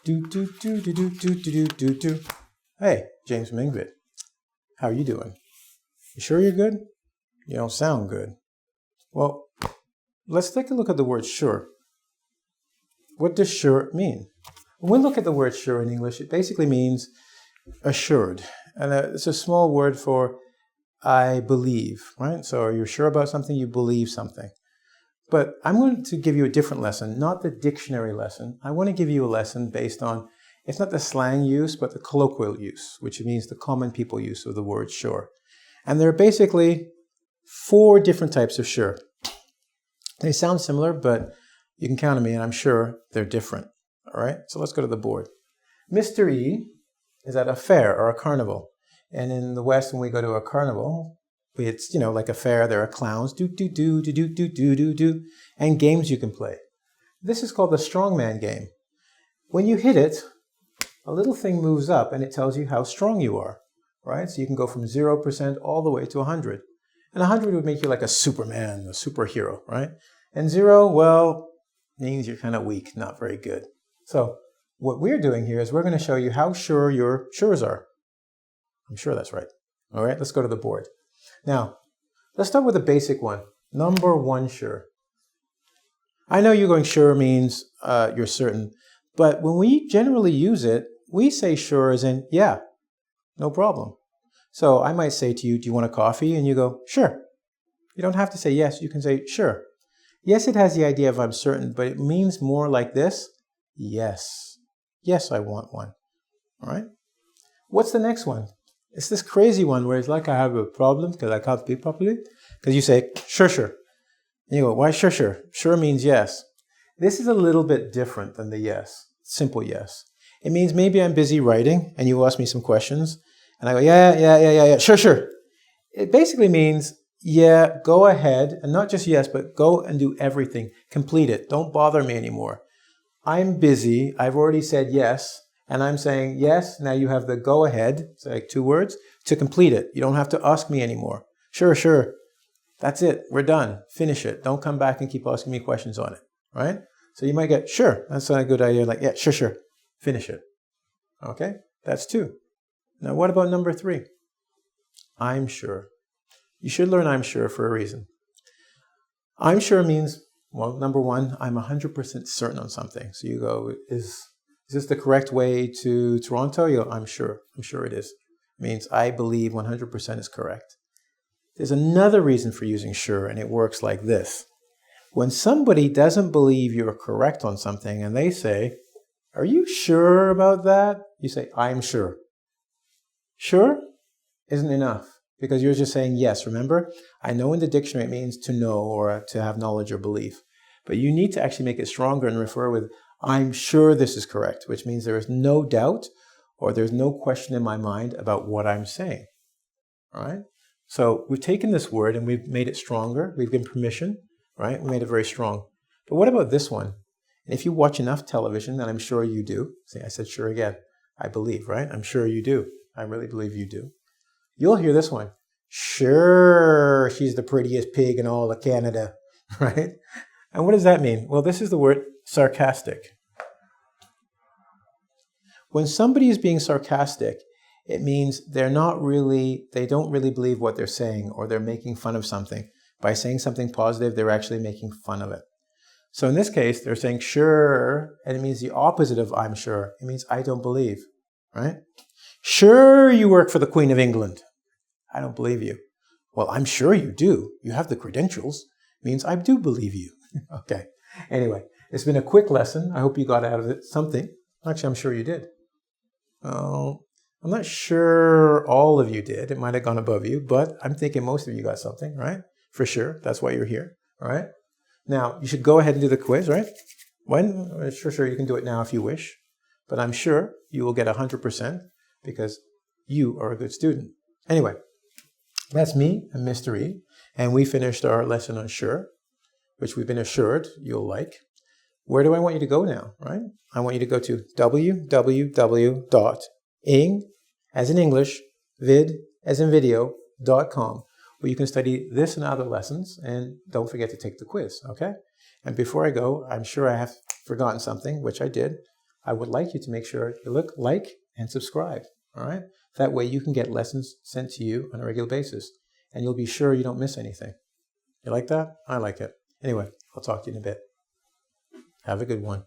Do. Hey, James from EngVid. How are you doing? You sure you're good? You don't sound good. Well, let's take a look at the word sure. What does sure mean? When we look at the word sure in English, it basically means assured. And it's a small word for I believe, right? So you're sure about something, you believe something. But I'm going to give you a different lesson, not the dictionary lesson. I want to give you a lesson based on, it's not the slang use, but the colloquial use, which means the common people use of the word sure. And there are basically 4 different types of sure. They sound similar, but you can count on me, and I'm sure they're different. All right, so let's go to the board. Mr. E is at a fair or a carnival. And in the West, when we go to a carnival, it's, like a fair, there are clowns, do, and games you can play. This is called the strongman game. When you hit it, a little thing moves up and it tells you how strong you are, right? So you can go from 0% all the way to 100. And 100 would make you like a Superman, a superhero, right? And 0, well, means you're kind of weak, not very good. So what we're doing here is we're going to show you how sure your sures are. I'm sure that's right. All right, let's go to the board. Now, let's start with a basic one. Number 1 sure. I know you're going sure means you're certain, but when we generally use it, we say sure as in, yeah, no problem. So I might say to you, do you want a coffee? And you go, sure. You don't have to say yes, you can say sure. Yes, it has the idea of I'm certain, but it means more like this. Yes. Yes, I want one. All right? What's the next one? It's this crazy one where it's like I have a problem because I can't speak properly. Because you say, sure. And you go, why sure? Sure means yes. This is a little bit different than the yes, simple yes. It means maybe I'm busy writing and you ask me some questions. And I go, yeah, sure. It basically means, yeah, go ahead. And not just yes, but go and do everything. Complete it. Don't bother me anymore. I'm busy. I've already said yes. And I'm saying, yes, now you have the go ahead, it's like 2 words, to complete it. You don't have to ask me anymore. Sure. That's it. We're done. Finish it. Don't come back and keep asking me questions on it, right? So you might get, sure. That's not a good idea. Like, yeah, sure. Finish it. Okay? That's 2. Now, what about number 3? I'm sure. You should learn I'm sure for a reason. I'm sure means, well, number 1, I'm 100% certain on something. So you go, is this the correct way to Toronto? You go, I'm sure it is. It means I believe 100% is correct. There's another reason for using sure, and it works like this. When somebody doesn't believe you're correct on something and they say, are you sure about that? You say, I'm sure. Sure isn't enough because you're just saying yes. Remember, I know in the dictionary it means to know or to have knowledge or belief, but you need to actually make it stronger and refer with, I'm sure this is correct, which means there is no doubt or there's no question in my mind about what I'm saying. All right? So we've taken this word and we've made it stronger. We've given permission, right? We made it very strong. But what about this one? And if you watch enough television, and I'm sure you do, see, I said sure again, I believe, right? I'm sure you do. I really believe you do. You'll hear this one. Sure, she's the prettiest pig in all of Canada, right? And what does that mean? Well, this is the word sarcastic. When somebody is being sarcastic, it means they don't really believe what they're saying, or they're making fun of something. By saying something positive, they're actually making fun of it. So in this case, they're saying sure, and it means the opposite of I'm sure. It means I don't believe, right? Sure, you work for the Queen of England. I don't believe you. Well, I'm sure you do. You have the credentials. It means I do believe you. Okay. Anyway, it's been a quick lesson. I hope you got out of it something. Actually, I'm sure you did. I'm not sure all of you did. It might have gone above you, but I'm thinking most of you got something, right? For sure. That's why you're here, all right? Now, you should go ahead and do the quiz, right? Sure, you can do it now if you wish. But I'm sure you will get 100% because you are a good student. Anyway, that's me and Mr. E. And we finished our lesson on sure, which we've been assured you'll like. Where do I want you to go now, right? I want you to go to www.ing, as in English, vid, as in video.com, where you can study this and other lessons, and don't forget to take the quiz, okay? And before I go, I'm sure I have forgotten something, which I did. I would like you to make sure you look, like, and subscribe. All right? That way you can get lessons sent to you on a regular basis, and you'll be sure you don't miss anything. You like that? I like it. Anyway, I'll talk to you in a bit. Have a good one.